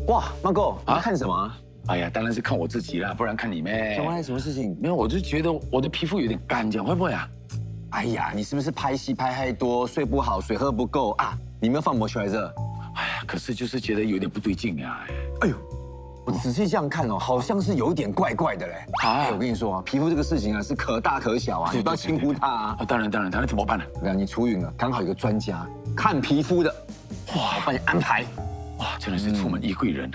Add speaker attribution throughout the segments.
Speaker 1: 哇，Marco，你看什么啊？
Speaker 2: 哎呀，当然是看我自己啦，不然看你妹。
Speaker 1: 什么事情？
Speaker 2: 没有，我就觉得我的皮肤有点干，这样会不会啊？
Speaker 1: 哎呀，你是不是拍戏拍太多，睡不好，水喝不够啊？你没有放moisturizer？
Speaker 2: 哎呀，可是就是觉得有点不对劲呀。
Speaker 1: 哎呦，我仔细这样看哦，好像是有点怪怪的嘞。哎，我跟你说啊，皮肤这个事情啊是可大可小啊，你不要轻忽它啊。
Speaker 2: 当然，怎么办呢？
Speaker 1: 我讲你出运了，刚好有个专家看皮肤的，哇，我帮你安排。
Speaker 2: 哇，真的是出门一贵人。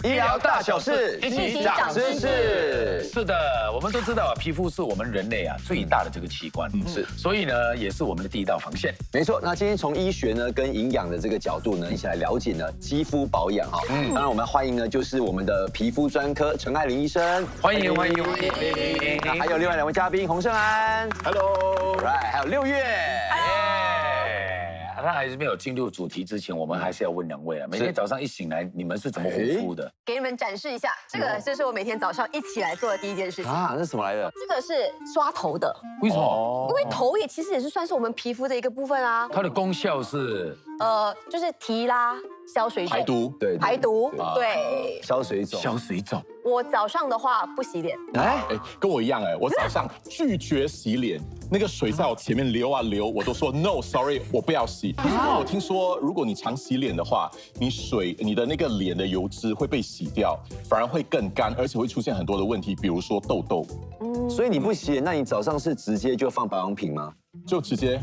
Speaker 1: 医疗大小事，
Speaker 2: 一起
Speaker 1: 长知识。
Speaker 2: 是的，我们都知道啊，皮肤是我们人类啊最大的这个器官，
Speaker 1: 是，
Speaker 2: 所以呢，也是我们的第一道防线。
Speaker 1: 没错，那今天从医学呢跟营养的这个角度呢，一起来了解呢肌肤保养哈。当然我们欢迎呢就是我们的皮肤专科陈爱玲医生，
Speaker 2: 欢迎。
Speaker 1: 那还有另外2位嘉宾洪胜安 ，Hello，right， 还有6月。
Speaker 2: 那还是没有进入主题之前，我们还是要问2位啊。每天早上一醒来，你们是怎么护肤的？
Speaker 3: 给你们展示一下，这个就是我每天早上一起来做的第一件事情
Speaker 1: 啊。那什么来的？
Speaker 3: 这个是刷头的。
Speaker 2: 为什么？
Speaker 3: 因为头其实也是算是我们皮肤的一个部分啊。
Speaker 2: 它的功效是？
Speaker 3: 就是提拉、消水肿、
Speaker 4: 排毒，
Speaker 1: 对，
Speaker 3: 排毒，对，
Speaker 1: 消水肿。
Speaker 3: 我早上的话不洗脸，
Speaker 4: 跟我一样我早上拒绝洗脸，那个水在我前面流啊流，我都说 no sorry， 我不要洗。因为我听说，如果你常洗脸的话，你的那个脸的油脂会被洗掉，反而会更干，而且会出现很多的问题，比如说痘痘。
Speaker 1: 所以你不洗脸，那你早上是直接就放保养品吗？
Speaker 4: 就直接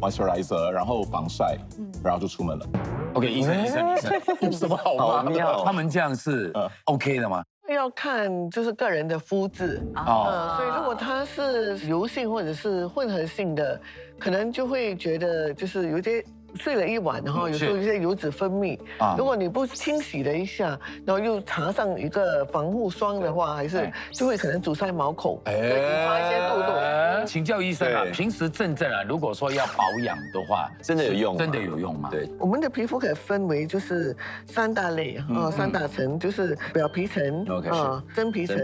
Speaker 4: moisturizer， 然后防晒，然后就出门了。
Speaker 2: OK， 医生，
Speaker 4: 有什么好吗？
Speaker 2: 他们这样是 OK 的吗？
Speaker 5: 要看就是个人的肤质所以如果它是油性或者是混合性的，可能就会觉得就是有些睡了一晚，然后有时候有些油脂分泌如果你不清洗了一下，然后又擦上一个防护霜的话，还是就会可能阻塞毛孔，引发一些痘痘。
Speaker 2: 请教医生啊，平时真正啊，如果说要保养的话，
Speaker 1: 真的有用吗？
Speaker 2: 真的有用吗？
Speaker 1: 对，
Speaker 5: 我们的皮肤可以分为就是3大类3大层，就是表皮层真皮层，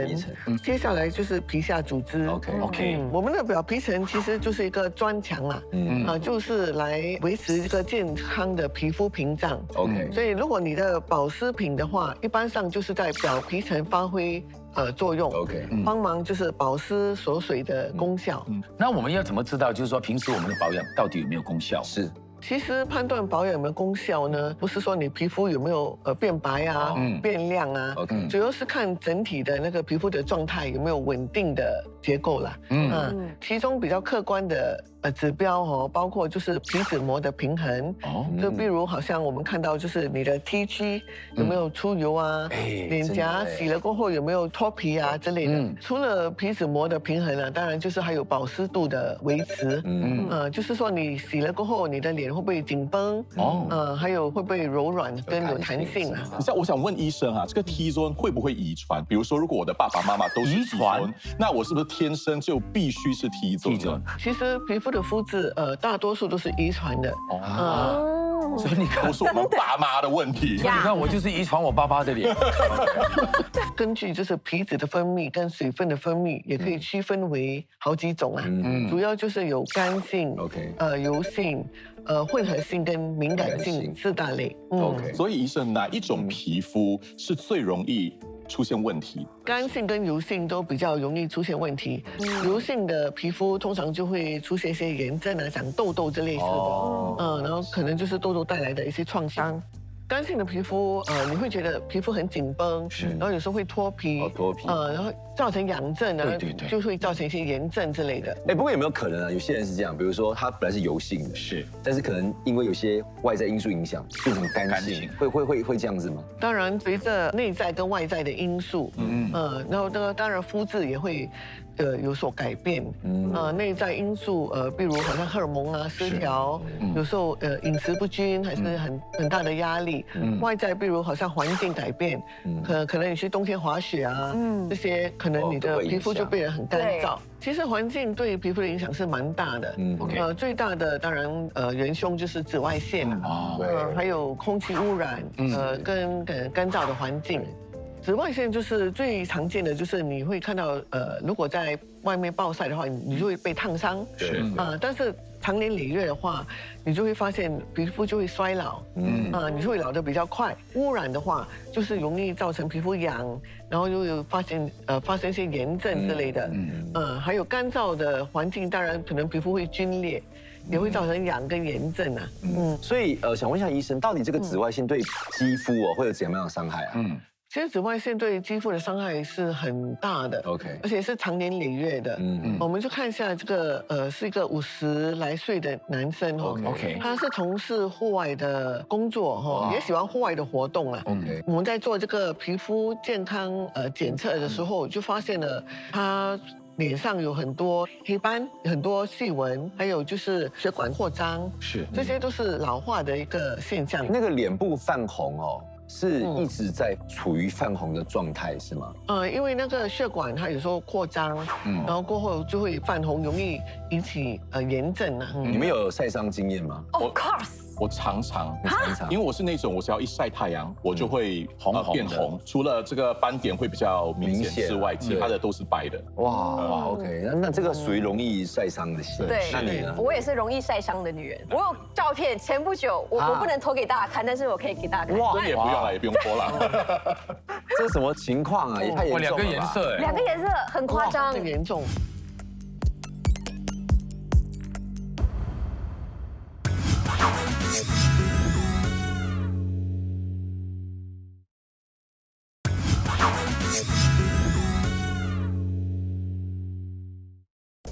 Speaker 5: 接下来就是皮下组织。
Speaker 2: OK，
Speaker 5: 我们的表皮层其实就是一个砖墙啦，就是来维持这个健康的皮肤屏障。
Speaker 1: OK，
Speaker 5: 所以如果你的保湿品的话，一般上就是在表皮层发挥作用
Speaker 1: ，OK，
Speaker 5: 帮忙就是保湿锁水的功效。
Speaker 2: 那我们要怎么知道，就是说平时我们的保养到底有没有功效？
Speaker 1: 是。
Speaker 5: 其实判断保养有没有功效呢，不是说你皮肤有没有变白啊、变亮啊，主要是看整体的那个皮肤的状态有没有稳定的结构啦。其中比较客观的指标包括就是皮脂膜的平衡。就比如好像我们看到就是你的 T 区有没有出油啊，脸颊洗了过后有没有脱皮啊之类的。除了皮脂膜的平衡啊，当然就是还有保湿度的维持。就是说你洗了过后，你的脸会不会紧绷？还有会不会柔软跟有弹性啊？
Speaker 4: 我想问医生这个 T zone 会不会遗传？比如说，如果我的爸爸妈妈都是 T zone，那我是不是天生就必须是 T zone？
Speaker 5: 其实皮肤的肤质大多数都是遗传的。
Speaker 4: 所以你看，都是我们爸妈的问题。
Speaker 2: 所以你看，我就是遗传我爸爸的脸。
Speaker 5: 根据就是皮脂的分泌跟水分的分泌，也可以区分为好几种啊。主要就是有干性、油性、混合性跟敏感性4大类。
Speaker 4: 所以医生，哪一种皮肤是最容易出现问题？
Speaker 5: 干性跟油性都比较容易出现问题。油性的皮肤通常就会出现一些炎症啊、长痘痘之类似的。然后可能就是痘痘带来的一些创伤。干性的皮肤，你会觉得皮肤很紧绷，然后有时候会脱皮，然后造成痒症，然后就会造成一些炎症之类的。
Speaker 1: 不过有没有可能啊？有些人是这样，比如说他本来是油性的，但是可能因为有些外在因素影响，变成干性，会这样子吗？
Speaker 5: 当然，随着内在跟外在的因素，然后当然肤质也会有所改变。内在因素，比如好像荷尔蒙啊失调，有时候饮食不均还是很大的压力。外在比如好像环境改变，可能你去冬天滑雪啊，这些可能你的皮肤就变得很干燥。其实环境对皮肤的影响是蛮大的。最大的当然元凶就是紫外线还有空气污染，跟干燥的环境。紫外线就是最常见的，就是你会看到，如果在外面暴晒的话，你就会被烫伤。
Speaker 1: 是
Speaker 5: 但是长年累月的话，你就会发现皮肤就会衰老，你就会老得比较快。污染的话，就是容易造成皮肤痒，然后又有发生一些炎症之类的，还有干燥的环境，当然可能皮肤会皲裂，也会造成痒跟炎症啊。
Speaker 1: 所以想问一下医生，到底这个紫外线对肌肤会有怎么样的伤害啊？
Speaker 5: 其实紫外线对肌肤的伤害是很大的
Speaker 1: OK
Speaker 5: 而且是长年累月的。我们就看一下这个是一个50来岁的男生
Speaker 2: OK
Speaker 5: 他是从事户外的工作也喜欢户外的活动啊。
Speaker 1: OK
Speaker 5: 我们在做这个皮肤健康检测的时候，就发现了他脸上有很多黑斑、很多细纹，还有就是血管扩张，这些都是老化的一个现象。
Speaker 1: 那个脸部泛红是一直在处于泛红的状态是吗？
Speaker 5: 因为那个血管它有时候扩张，然后过后就会泛红，容易引起炎症啊。
Speaker 1: 你们有晒伤经验吗？
Speaker 3: Of course。
Speaker 4: 我常常，因为我是那种我只要一晒太阳，我就会变红，除了这个斑点会比较明显之外，其他的都是白的。
Speaker 1: 哇 ，OK， 那这个属于容易晒伤的型。
Speaker 3: 对，
Speaker 1: 那你呢？
Speaker 3: 我也是容易晒伤的女人。我有照片，前不久我不能投给大家看，但是我可以给大家看。
Speaker 4: 真的也不用了，也不用播了。
Speaker 1: 这是什么情况啊？也太严重了吧。
Speaker 2: 2个颜色哎，
Speaker 3: 2个颜色很夸张，
Speaker 5: 很严重。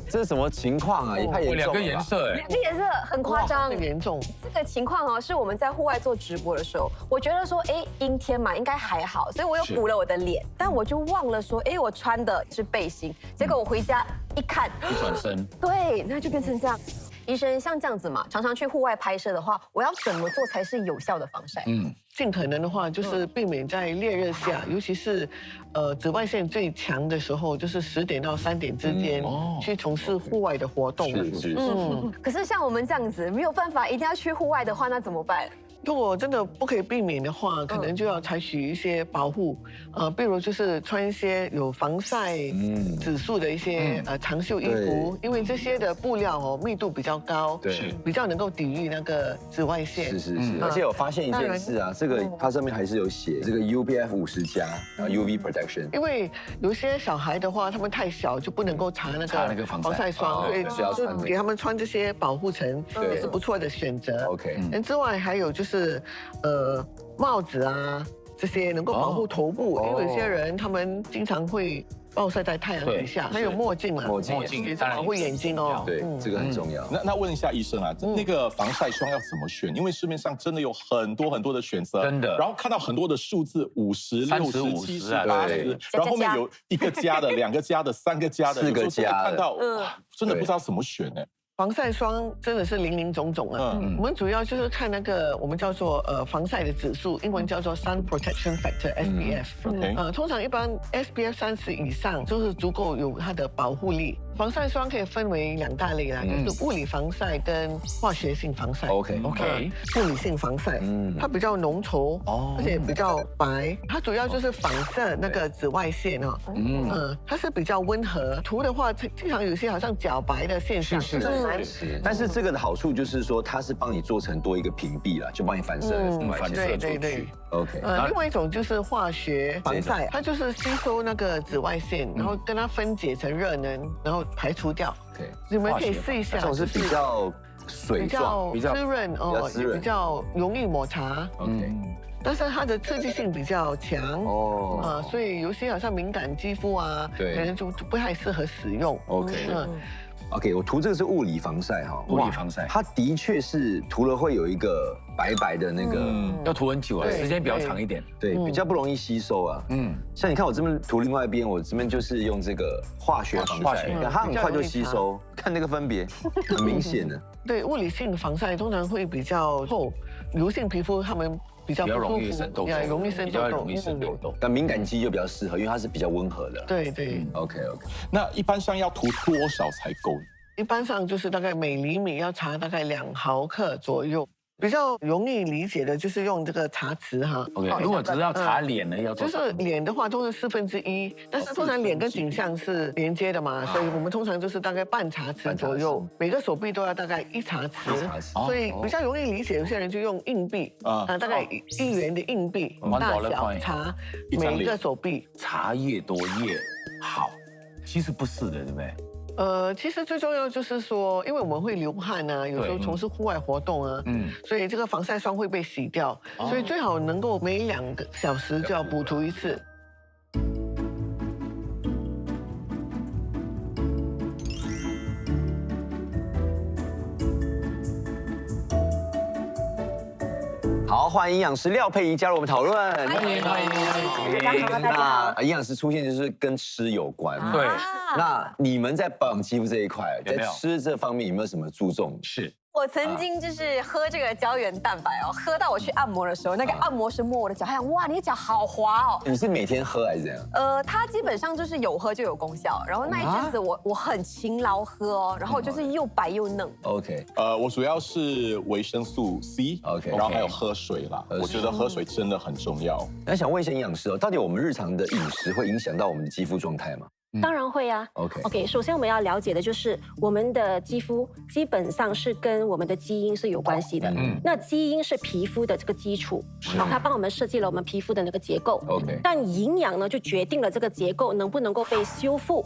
Speaker 1: 这是什么情况啊？也太严重了吧。
Speaker 2: 2个颜色哎，
Speaker 3: 2个颜色很夸张，
Speaker 5: 很严重。
Speaker 3: 这个情况是我们在户外做直播的时候，我觉得说，阴天嘛，应该还好，所以我又补了我的脸，但我就忘了说，我穿的是背心，结果我回家一看，
Speaker 2: 一转身，
Speaker 3: 对，那就变成这样。医生，像这样子嘛，常常去户外拍摄的话，我要怎么做才是有效的防晒？
Speaker 5: 尽可能的话，就是避免在烈日下，尤其是紫外线最强的时候，就是10点到3点之间去从事户外的活动。
Speaker 1: 是。
Speaker 3: 可是像我们这样子没有办法，一定要去户外的话，那怎么办？
Speaker 5: 如果真的不可以避免的话，可能就要采取一些保护，比如就是穿一些有防晒指数的一些长袖衣服，因为这些的布料密度比较高，
Speaker 1: 对，
Speaker 5: 比较能够抵御那个紫外线。
Speaker 1: 是。而且我发现一件事啊，这个它上面还是有写这个 UPF 50+，然后 UV protection。
Speaker 5: 因为有些小孩的话，他们太小就不能够擦那个防晒霜，所以就给他们穿这些保护层也是不错的选择。
Speaker 1: OK。
Speaker 5: 之外还有就是帽子啊这些能够保护头部，因为有些人他们经常会暴晒在太阳底下，还有墨镜嘛，
Speaker 1: 墨镜
Speaker 5: 也是保护眼睛哦。
Speaker 1: 对，这个很重要。
Speaker 4: 那问一下医生啊，那个防晒霜要怎么选？因为市面上真的有很多的选择，
Speaker 2: 真的。
Speaker 4: 然后看到很多的数字，50、60、70、80，然后后面有1个加的、2个加的、3个加的、
Speaker 1: 4个加的，
Speaker 4: 看到真的不知道怎么选呢。
Speaker 5: 防晒霜真的是林林总总啊，我们主要就是看那个我们叫做防晒的指数，英文叫做 Sun Protection Factor SPF。通常一般 SPF 30以上就是足够有它的保护力。防晒霜可以分为2大类啦，就是物理防晒跟化学性防晒。
Speaker 1: OK。
Speaker 5: 物理性防晒，它比较浓稠，而且比较白，它主要就是反射那个紫外线哦。它是比较温和，涂的话经常有些好像角白的现象。
Speaker 1: 是。但是这个的好处就是说，它是帮你做成多一个屏蔽了，就帮你反射
Speaker 2: 反射出去。
Speaker 1: OK。
Speaker 5: 另外一种就是化学防晒，它就是吸收那个紫外线，然后跟它分解成热能，然后排除掉。
Speaker 1: OK。
Speaker 5: 你们可以试一下，
Speaker 1: 这种是比较水状、
Speaker 5: 比较滋润哦，也比较容易抹茶。
Speaker 1: OK。
Speaker 5: 但是它的刺激性比较强所以有些好像敏感肌肤啊，可能就不太适合使用。
Speaker 1: OK， 我涂这个是物理防晒哈，
Speaker 2: 物理防晒，
Speaker 1: 它的确是涂了会有一个白白的那个，
Speaker 2: 要涂很久啊，时间比较长一点，
Speaker 1: 对，比较不容易吸收啊。像你看我这边涂另外一边，我这边就是用这个化学防晒，它很快就吸收，看那个分别很明显的。
Speaker 5: 对，物理性防晒通常会比较厚，油性皮肤他们比较
Speaker 2: 容易生痘痘，
Speaker 5: 容易生
Speaker 2: 痘痘。
Speaker 1: 但敏感肌就比较适合，因为它是比较温和的。
Speaker 5: 对。
Speaker 1: OK。
Speaker 4: 那一般上要涂多少才够？
Speaker 5: 一般上就是大概每厘米要擦大概2毫克左右。比较容易理解的就是用这个茶匙哈。
Speaker 2: OK， 如果只是要擦脸呢，要多少？
Speaker 5: 就是脸的话都是1/4，但是通常脸跟颈项是连接的嘛，所以我们通常就是大概半茶匙左右，每个手臂都要大概1茶匙，所以比较容易理解。有些人就用硬币大概1元的硬币大小擦每个手臂。
Speaker 2: 茶越多越好，其实不是的，对不对？
Speaker 5: 其实最重要就是说，因为我们会流汗啊，有时候从事户外活动啊，所以这个防晒霜会被洗掉，所以最好能够每2个小时就要补涂一次。
Speaker 1: 好，欢迎营养师廖佩仪加入我们讨论。
Speaker 2: 欢迎。
Speaker 3: 大家好。
Speaker 1: 那营养师出现就是跟吃有关。
Speaker 2: 对。
Speaker 1: 那你们在保养肌肤这一块，在吃这方面有没有什么注重？
Speaker 2: 是。
Speaker 3: 我曾经就是喝这个胶原蛋白哦，喝到我去按摩的时候，那个按摩师摸我的脚，他讲哇，你的脚好滑哦。
Speaker 1: 你是每天喝还是怎样？
Speaker 3: 它基本上就是有喝就有功效。然后那一阵子我很勤劳喝哦，然后就是又白又嫩。
Speaker 1: OK，
Speaker 4: 我主要是维生素 C，OK， 然后还有喝水啦。我觉得喝水真的很重要。
Speaker 1: 那想问一下营养师哦，到底我们日常的饮食会影响到我们的肌肤状态吗？
Speaker 6: 当然会啊。OK， 首先我们要了解的就是我们的肌肤基本上是跟我们的基因是有关系的。那基因是皮肤的这个基础，它帮我们设计了我们皮肤的那个结构。但营养呢，就决定了这个结构能不能够被修复、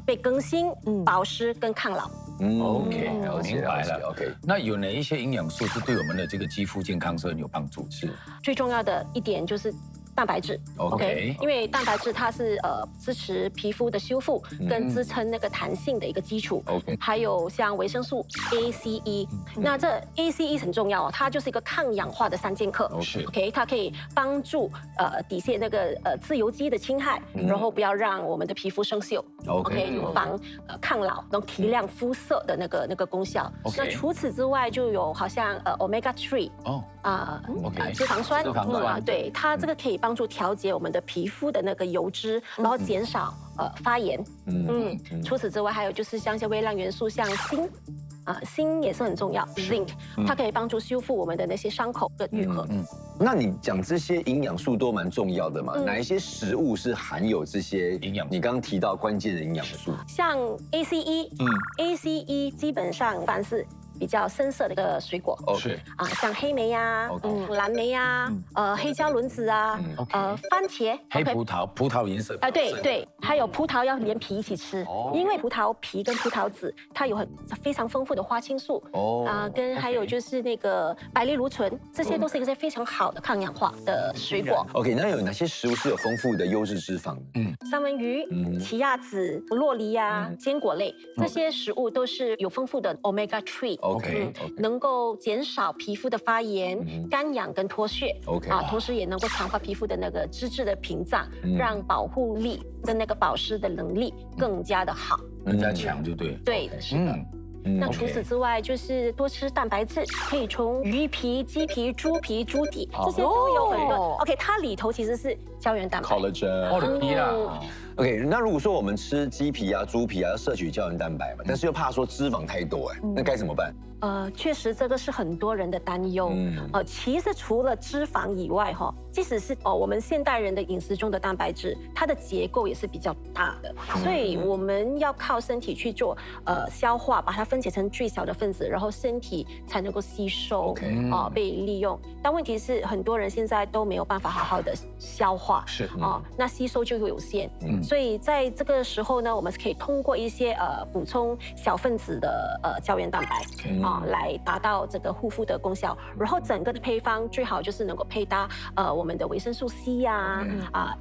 Speaker 6: 被更新、保湿跟抗老。
Speaker 2: OK， 明白了。OK， 那有哪一些营养素是对我们的这个肌肤健康是很有帮助？是
Speaker 6: 最重要的一点就是蛋白质。OK， 因为蛋白质它是支持皮肤的修复跟支撑那个弹性的一个基础。
Speaker 1: OK，
Speaker 6: 还有像维生素 ACE，那这 ACE 很重要哦，它就是一个抗氧化的3剑客。OK， 它可以帮助抵卸那个自由基的侵害，然后不要让我们的皮肤生锈。OK， 有防抗老，然后提亮肤色的那个功效。那除此之外，就有好像Omega 3脂肪酸，对，它这个可以帮助调节我们的皮肤的那个油脂，然后减少发炎。除此之外，还有就是像一些微量元素，像锌。锌也是很重要 ，zinc， 它可以帮助修复我们的那些伤口跟愈合。
Speaker 1: 那你讲这些营养素都蛮重要的嘛？哪一些食物是含有这些营养？你刚刚提到关键的营养素，
Speaker 6: 像 ACE，ACE 基本上凡是比较深色的一个水果，像黑莓呀、蓝莓呀、黑椒轮子啊、番茄、
Speaker 2: 黑葡萄，葡萄颜色
Speaker 6: 对，还有葡萄要连皮一起吃，因为葡萄皮跟葡萄籽它有非常丰富的花青素跟还有就是那个白藜芦醇，这些都是一些非常好的抗氧化的水果。
Speaker 1: OK， 那有哪些食物是有丰富的优质脂肪？
Speaker 6: 三文鱼、奇亚籽、洛梨呀、坚果类这些食物都是有丰富的 Omega 3。能够减少皮肤的发炎、干痒跟脱屑。同时也能够强化皮肤的那个脂质的屏障，让保护力跟那个保湿的能力更加的好，
Speaker 2: 更加强，就对。
Speaker 6: 对的，是的。那除此之外，就是多吃蛋白质，可以从鱼皮、鸡皮、猪皮、猪底这些都有很多。OK， 它里头其实是胶原蛋白
Speaker 4: ，collagen。
Speaker 2: 我的皮啦。
Speaker 1: OK， 那如果说我们吃鸡皮啊、猪皮啊，要摄取胶原蛋白嘛，但是又怕说脂肪太多，那该怎么办？
Speaker 6: 确实这个是很多人的担忧。其实除了脂肪以外，即使是我们现代人的饮食中的蛋白质，它的结构也是比较大的，所以我们要靠身体去做消化，把它分解成最小的分子，然后身体才能够吸收，被利用。但问题是，很多人现在都没有办法好好的消化，那吸收就有限。所以在这个时候呢，我们是可以通过一些补充小分子的胶原蛋白来达到这个护肤的功效。然后整个的配方最好就是能够配搭我们的维生素 C 呀、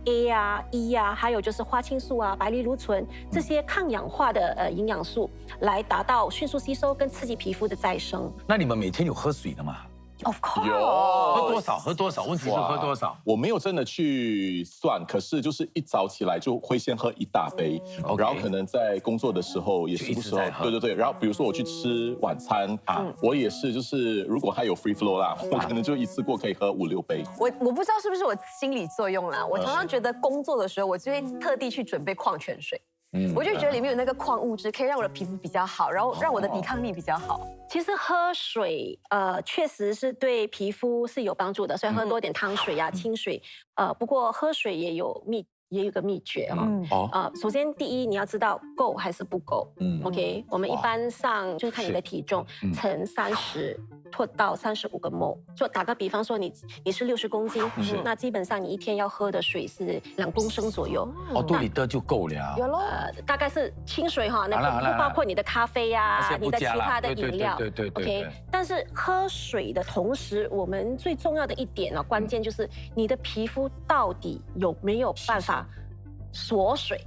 Speaker 6: A 呀、E 呀，还有就是花青素啊、白藜芦醇这些抗氧化的营养素，来达到迅速吸收跟刺激皮肤的再生。
Speaker 2: 那你们每天有喝水的吗？
Speaker 3: Of course，
Speaker 2: 喝多少？喝多少？问题是喝多少？
Speaker 4: 我没有真的去算，可是就是一早起来就会先喝1大杯，然后可能在工作的时候也时不时候，对，然后比如说我去吃晚餐我也是就是如果还有 free flow 啦，我可能就一次过可以喝5、6杯。
Speaker 3: 我不知道是不是我心理作用啦，我常常觉得工作的时候，我就会特地去准备矿泉水。我就觉得里面有那个矿物质，可以让我的皮肤比较好，然后让我的抵抗力比较好。
Speaker 6: 其实喝水，确实是对皮肤是有帮助的，所以喝多点汤水啊、清水。不过喝水也有个秘诀哈。首先第一你要知道够还是不够。OK， 我们一般上就是看你的体重乘30或到35个 ml。就打个比方说你是60公斤，那基本上你一天要喝的水是2公升左右。
Speaker 2: 肚里的就够了。
Speaker 3: 有咯，
Speaker 6: 大概是清水哈，那不包括你的咖啡呀、你的其他的饮料。
Speaker 2: 对。
Speaker 6: OK， 但是喝水的同时，我们最重要的一点呢，关键就是你的皮肤到底有没有办法锁水。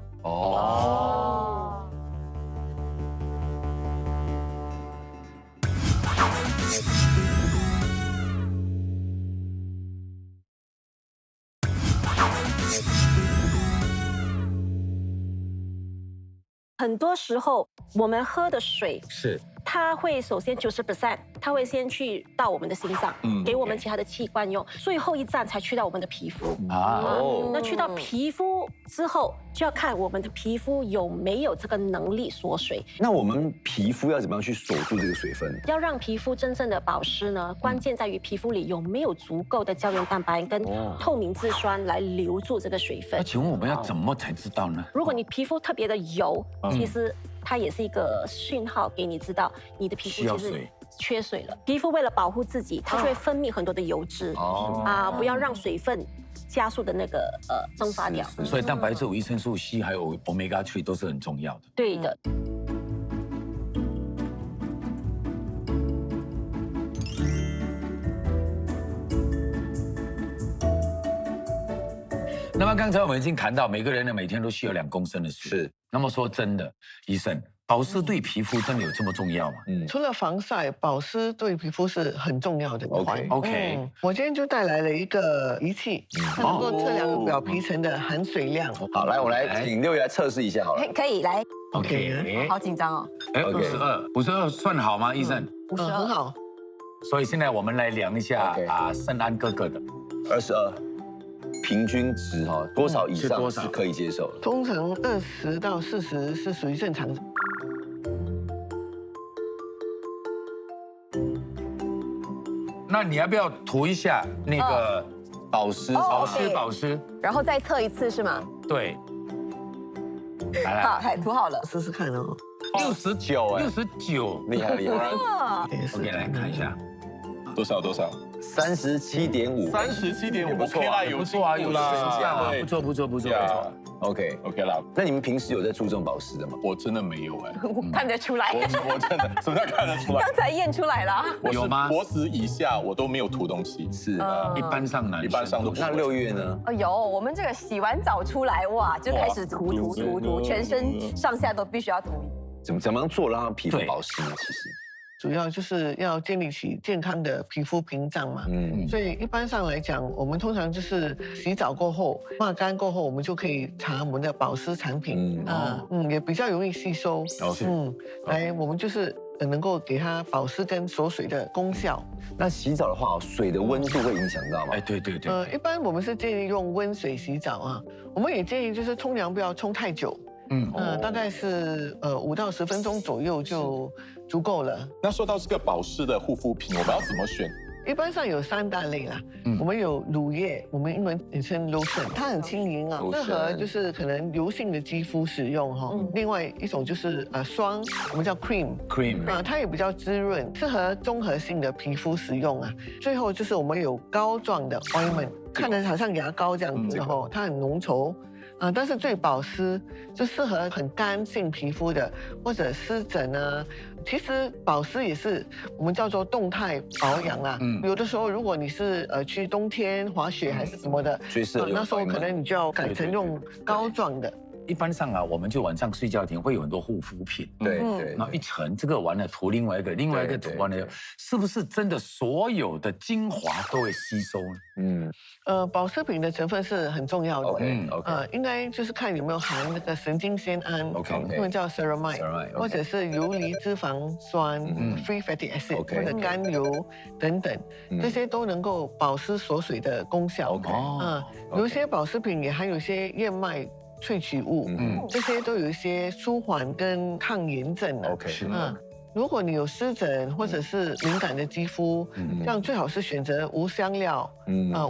Speaker 6: 很多时候我们喝的水
Speaker 2: 是。
Speaker 6: 它会首先90%，它会先去到我们的心脏，给我们其他的器官用，最后一站才去到我们的皮肤。那去到皮肤之后，就要看我们的皮肤有没有这个能力锁水。
Speaker 1: 那我们皮肤要怎么样去锁住这个水分？
Speaker 6: 要让皮肤真正的保湿呢，关键在于皮肤里有没有足够的胶原蛋白跟透明质酸来留住这个水分。
Speaker 2: 那请问我们要怎么才知道呢？
Speaker 6: 如果你皮肤特别的油，其实它也是一个讯号给你知道你的皮肤其实缺水了。皮肤为了保护自己，它就会分泌很多的油脂不要让水分加速的那个蒸发掉。
Speaker 2: 所以蛋白质、维生素 C 还有 Omega 3都是很重要的。
Speaker 6: 对的。
Speaker 2: 那么刚才我们已经谈到，每个人呢每天都需要2公升的水。
Speaker 1: 是。
Speaker 2: 那么说真的，医生，保湿对皮肤真的有这么重要吗？
Speaker 5: 除了防晒，保湿对皮肤是很重要的。
Speaker 2: OK。
Speaker 5: 我今天就带来了一个仪器，它能够测量表皮层的含水量。
Speaker 1: 好，来，我来请6月来测试一下好了。
Speaker 3: 可以来。
Speaker 2: OK。
Speaker 3: 好紧张哦。
Speaker 2: 52算好吗，医生
Speaker 3: ？52
Speaker 5: 很好。
Speaker 2: 所以现在我们来量一下圣安哥哥的
Speaker 1: 22。平均值多少以上是可以接受的？
Speaker 5: 通常20到40是属于正常的。
Speaker 2: 那你要不要涂一下那个
Speaker 1: 保湿？
Speaker 2: 保湿，
Speaker 3: 然后再测一次是吗？
Speaker 2: 对。
Speaker 3: 好，涂好了，
Speaker 5: 试试看哦。
Speaker 2: 69，
Speaker 1: 厉害。
Speaker 2: OK， 来看一下，
Speaker 4: 多少
Speaker 1: ？37.5，
Speaker 4: 37.5，
Speaker 1: 不错
Speaker 2: 啦，不错啊，有啦，不错。
Speaker 1: OK 啦。那你们平时有在注重保湿的吗？
Speaker 4: 我真的没有
Speaker 3: 看得出来。
Speaker 4: 我真的什么叫看得出来？
Speaker 3: 刚才验出来了。
Speaker 2: 有吗？
Speaker 4: 脖子以下我都没有涂东西。
Speaker 1: 是
Speaker 2: 一般上
Speaker 4: 都不。
Speaker 1: 那6月呢？
Speaker 3: 有，我们这个洗完澡出来哇，就开始涂，全身上下都必须要涂。
Speaker 1: 怎么样做让皮肤保湿呢？其实。
Speaker 5: 主要就是要建立起健康的皮肤屏障嘛，所以一般上来讲，我们通常就是洗澡过后、抹干过后，我们就可以擦我们的保湿产品，也比较容易吸收，来，我们就是能够给它保湿跟锁水的功效。
Speaker 1: 那洗澡的话，水的温度会影响到吗？
Speaker 2: 对。
Speaker 5: 一般我们是建议用温水洗澡啊，我们也建议就是冲凉不要冲太久。大概是5到10分钟左右就足够了。
Speaker 4: 那说到这个保湿的护肤品，我们要怎么选？
Speaker 5: 一般上有3大类啦，我们有乳液，我们英文简称 lotion， 它很轻盈啊，适合就是可能油性的肌肤使用哈。另外一种就是霜，我们叫 cream， 它也比较滋润，适合综合性的皮肤使用啊。最后就是我们有膏状的 ointment， 看着好像牙膏这样子哈，它很浓稠。但是最保湿就适合很干性皮肤的，或者湿疹啊。其实保湿也是我们叫做动态保养啦。有的时候如果你是去冬天滑雪还是什么的，那时候可能你就要改成用膏状的。
Speaker 2: 一般上我们就晚上睡觉前会有很多护肤品，
Speaker 1: 对，
Speaker 2: 然后一层这个完了涂另外一个，另外一个涂完了，是不是真的所有的精华都会吸收呢？
Speaker 5: 保湿品的成分是很重要的，应该就是看有没有含那个神经酰胺，英文叫 ceramide， 或者是游离脂肪酸 free fatty acid， 或者甘油等等，这些都能够保湿锁水的功效。有些保湿品也含有些燕麦萃取物，这些都有一些舒缓跟抗炎症的。
Speaker 1: OK，
Speaker 5: 如果你有湿疹或者是敏感的肌肤，这样最好是选择无香料、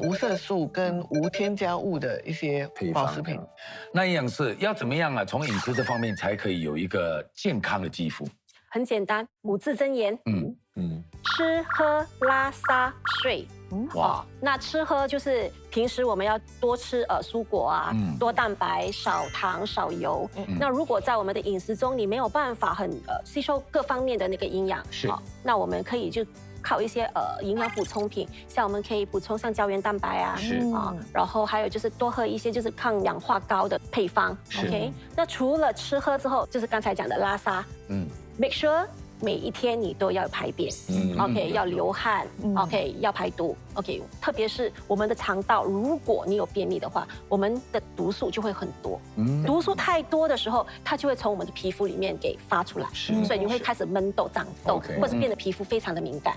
Speaker 5: 无色素跟无添加物的一些保湿品。
Speaker 2: 那营养师要怎么样啊？从饮食这方面才可以有一个健康的肌肤？
Speaker 6: 很简单，5字真言。吃喝拉撒睡。哇，那吃喝就是平时我们要多吃蔬果啊，多蛋白，少糖少油。那如果在我们的饮食中你没有办法很吸收各方面的那个营养，那我们可以就靠一些营养补充品，像我们可以补充像胶原蛋白啊，然后还有就是多喝一些就是抗氧化膏的配方。OK， 那除了吃喝之后，就是刚才讲的拉撒，make sure。每一天你都要排便，OK， 要流汗，OK， 要排毒，OK， 特别是我们的肠道，如果你有便秘的话，我们的毒素就会很多，毒素太多的时候，它就会从我们的皮肤里面给发出来，所以你会开始闷痘、长痘，或者变得皮肤非常的敏感。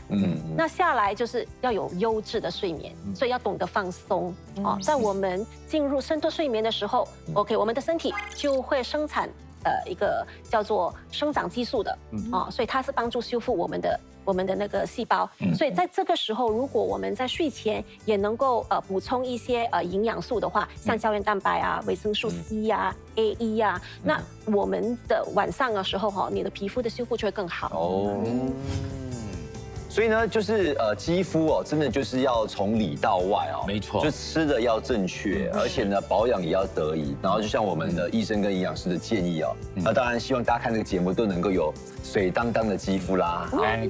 Speaker 6: 那下来就是要有优质的睡眠，所以要懂得放松在我们进入深度睡眠的时候 ，OK， 我们的身体就会生产。一个叫做生长激素的所以它是帮助修复我们的那个细胞。所以在这个时候，如果我们在睡前也能够补充一些营养素的话，像胶原蛋白啊、维生素 C 啊、A、E 啊，那我们的晚上的时候你的皮肤的修复就会更好。
Speaker 1: 所以呢，就是肌肤真的就是要从里到外
Speaker 2: 没错，
Speaker 1: 就吃的要正确，而且呢保养也要得宜。然后就像我们的医生跟营养师的建议那当然希望大家看这个节目都能够有水当当的肌肤啦。
Speaker 2: 对，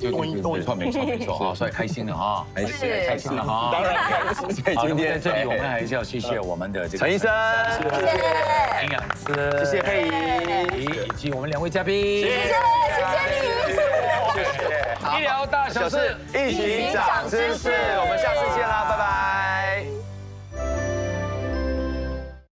Speaker 2: 没错，所以开心了哈，开心了哈。
Speaker 1: 当然开心。所以今天
Speaker 2: 在这里我们还是要谢谢我们的这个
Speaker 1: 陈医生，
Speaker 2: 谢谢营养师，
Speaker 1: 谢谢佩仪，
Speaker 2: 以及我们2位嘉宾，
Speaker 3: 谢谢你。
Speaker 2: 医疗大小事，
Speaker 1: 一起长知识。我们下次见啦，拜拜。